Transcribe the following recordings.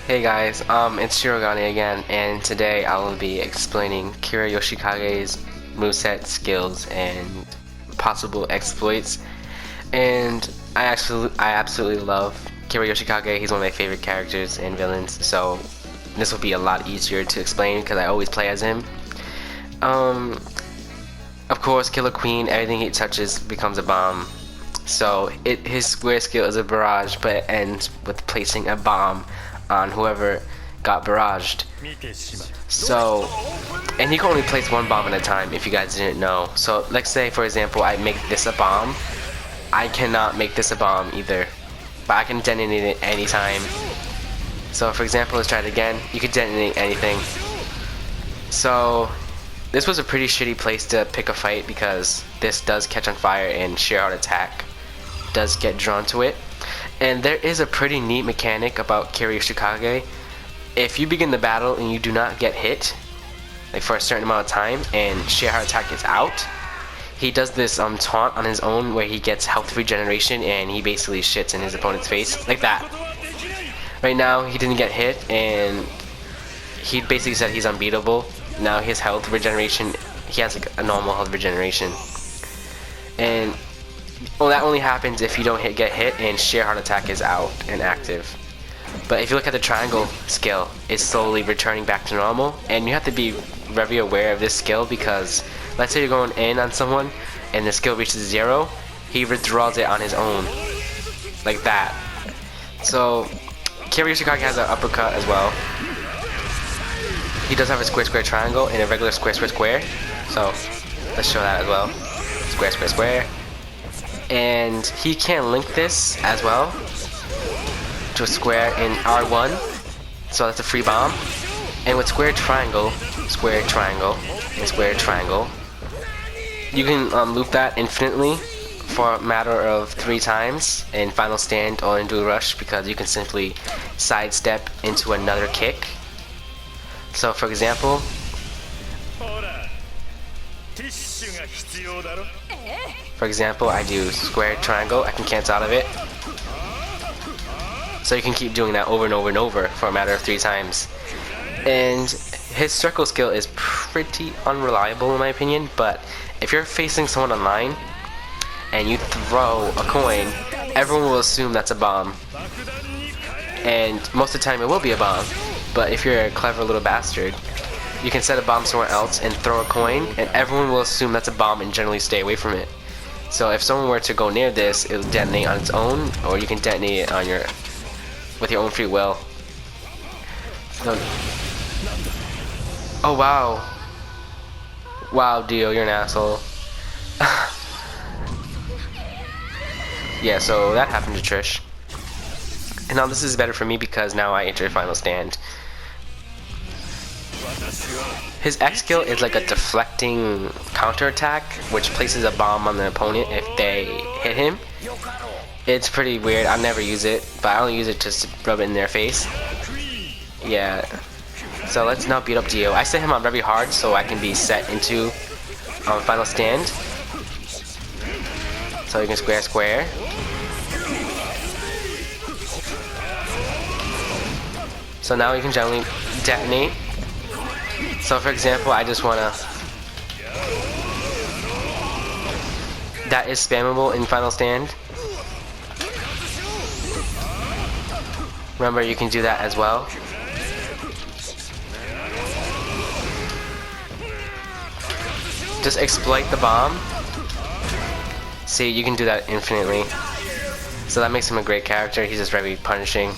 Hey guys, it's Shirogane again, and today I will be explaining Kira Yoshikage's moveset, skills, and possible exploits. And I absolutely love Kira Yoshikage. He's one of my favorite characters and villains, so this will be a lot easier to explain because I always play as him. Of course, Killer Queen, everything he touches becomes a bomb. So his square skill is a barrage, but it ends with placing a bomb on whoever got barraged. So, and he can only place one bomb at a time if you guys didn't know. So let's say for example I make this a bomb. I cannot make this a bomb either, but I can detonate it anytime. So for example, let's try it again. You can detonate anything. So this was a pretty shitty place to pick a fight because this does catch on fire and sheer heart attack does get drawn to it. And there is a pretty neat mechanic about Kira Yoshikage. If you begin the battle and you do not get hit, like for a certain amount of time, and sheer heart attack is out, he does this taunt on his own where he gets health regeneration and he basically shits in his opponent's face, like that. Right now he didn't get hit and he basically said he's unbeatable. Now his health regeneration, he has like a normal health regeneration. And well, that only happens if you don't get hit and sheer heart attack is out and active. But if you look at the triangle skill, it's slowly returning back to normal, and you have to be very aware of this skill because let's say you're going in on someone and the skill reaches 0, he withdraws it on his own, like that. So Kira Yoshikage has an uppercut as well. He does have a square square triangle and a regular square square square. So let's show that as well. Square square square. And he can link this as well to a square in R1, so that's a free bomb. And with square triangle, and square triangle, you can loop that infinitely for a matter of 3 times in Final Stand or in Dual Rush because you can simply sidestep into another kick. So for example, I do square triangle, I can cancel out of it. So you can keep doing that over and over and over for a matter of 3 times. And his circle skill is pretty unreliable in my opinion, but if you're facing someone online and you throw a coin, everyone will assume that's a bomb. And most of the time it will be a bomb, but if you're a clever little bastard, you can set a bomb somewhere else and throw a coin, and everyone will assume that's a bomb and generally stay away from it. So if someone were to go near this, it'll detonate on its own, or you can detonate it on with your own free will. So, oh wow. Wow, Dio, you're an asshole. Yeah, so that happened to Trish. And now this is better for me because now I enter Final Stand. His X skill is like a deflecting counterattack, which places a bomb on the opponent if they hit him. It's pretty weird. I never use it, but I only use it just to rub it in their face. Yeah. So let's now beat up Dio. I set him on very hard so I can be set into Final Stand. So you can square square. So now you can generally detonate. So for example, I just wanna... That is spammable in Final Stand. Remember, you can do that as well. Just exploit the bomb. See, you can do that infinitely. So that makes him a great character. He's just very punishing.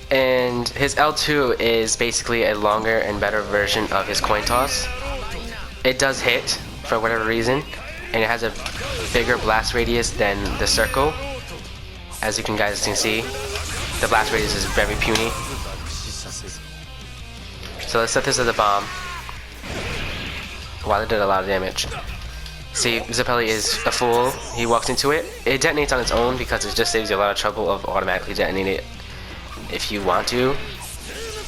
And his L2 is basically a longer and better version of his coin toss. It does hit for whatever reason, and it has a bigger blast radius than the circle. As you guys can see, the blast radius is very puny. So let's set this as a bomb. Wow, that did a lot of damage. See, Zappelli is a fool. He walks into it. It detonates on its own because it just saves you a lot of trouble of automatically detonating it if you want to.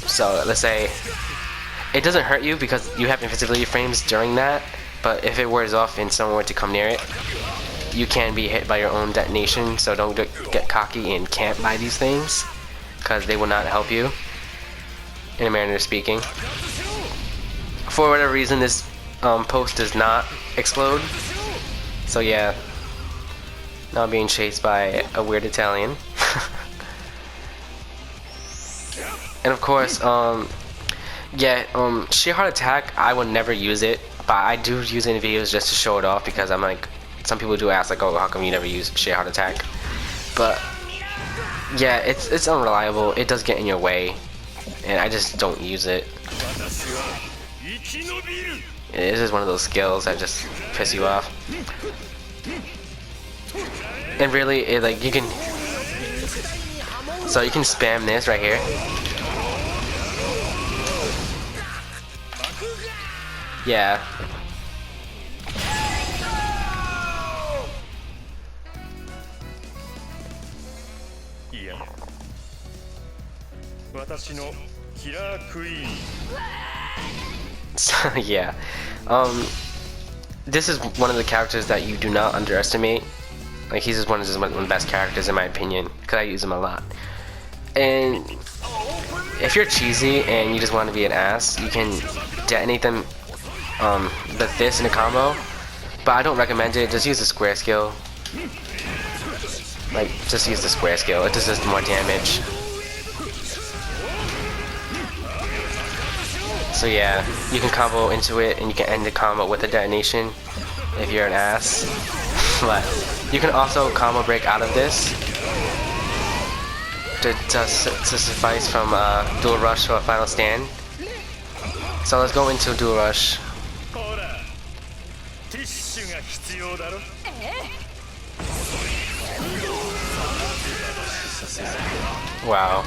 So let's say it doesn't hurt you because you have invisibility frames during that, but if it wears off and someone were to come near it, you can be hit by your own detonation, so don't get cocky and camp by these things, because they will not help you, in a manner of speaking. For whatever reason, this post does not explode, so yeah, now I'm being chased by a weird Italian. And of course, sheer heart attack, I would never use it, but I do use it in videos just to show it off, because I'm like, some people do ask like, oh, how come you never use sheer heart attack? But yeah, it's unreliable, it does get in your way, and I just don't use it. It's just one of those skills that just piss you off. And really, like, you can, so you can spam this right here. Yeah. So, yeah. This is one of the characters that you do not underestimate. Like, he's just one of the best characters in my opinion, because I use him a lot. And if you're cheesy and you just want to be an ass, you can detonate them with this in a combo, but I don't recommend it. Just use the square skill. Like, just use the square skill, it does more damage. So yeah, you can combo into it and you can end the combo with a detonation if you're an ass. But you can also combo break out of this to suffice from dual rush or a final stand. So let's go into dual rush. Wow.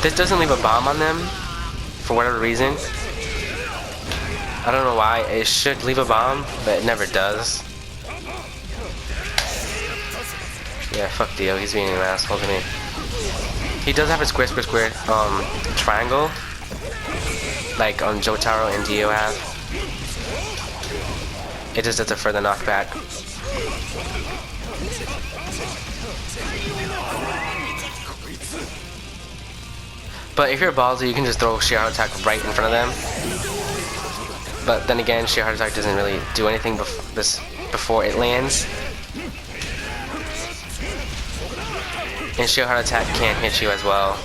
This doesn't leave a bomb on them for whatever reason. I don't know why. It should leave a bomb, but it never does. Yeah, fuck Dio. He's being an asshole to me. He does have a square triangle, like Jotaro and Dio have. It just does a further knockback. But if you're ballsy, you can just throw sheer heart attack right in front of them. But then again, sheer heart attack doesn't really do anything before it lands. And sheer heart attack can't hit you as well.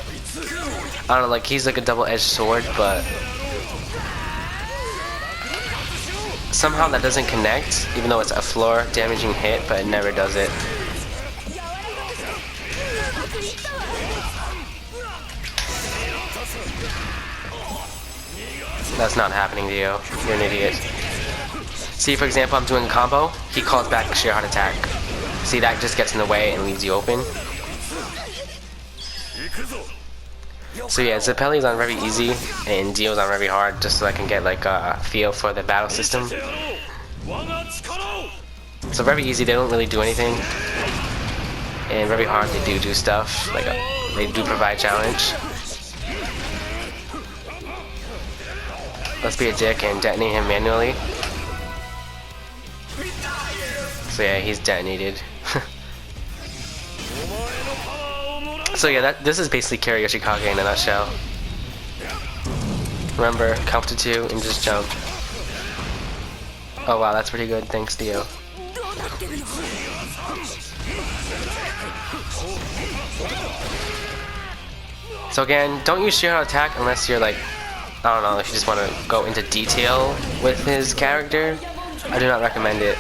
I don't know, like, he's like a double-edged sword, but somehow that doesn't connect, even though it's a floor damaging hit, but it never does it. That's not happening to you. You're an idiot. See, for example, I'm doing a combo. He calls back a sheer heart attack. See, that just gets in the way and leaves you open. So yeah, Zeppeli's on very easy and Dio's on very hard, just so I can get like a feel for the battle system. So very easy, they don't really do anything. And very hard, they do stuff. Like they do provide challenge. Let's be a dick and detonate him manually. So yeah, he's detonated. So yeah, this is basically carry Yoshikage in a nutshell. Remember, count to 2 and just jump. Oh wow, that's pretty good. Thanks, Dio. So again, don't use sheer heart attack unless you're like, I don't know, if you just want to go into detail with his character. I do not recommend it.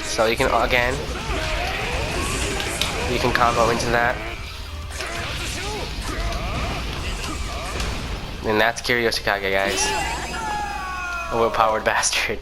So you can, again, you can combo into that. And that's Kiri Yoshikage, guys. Overpowered bastard.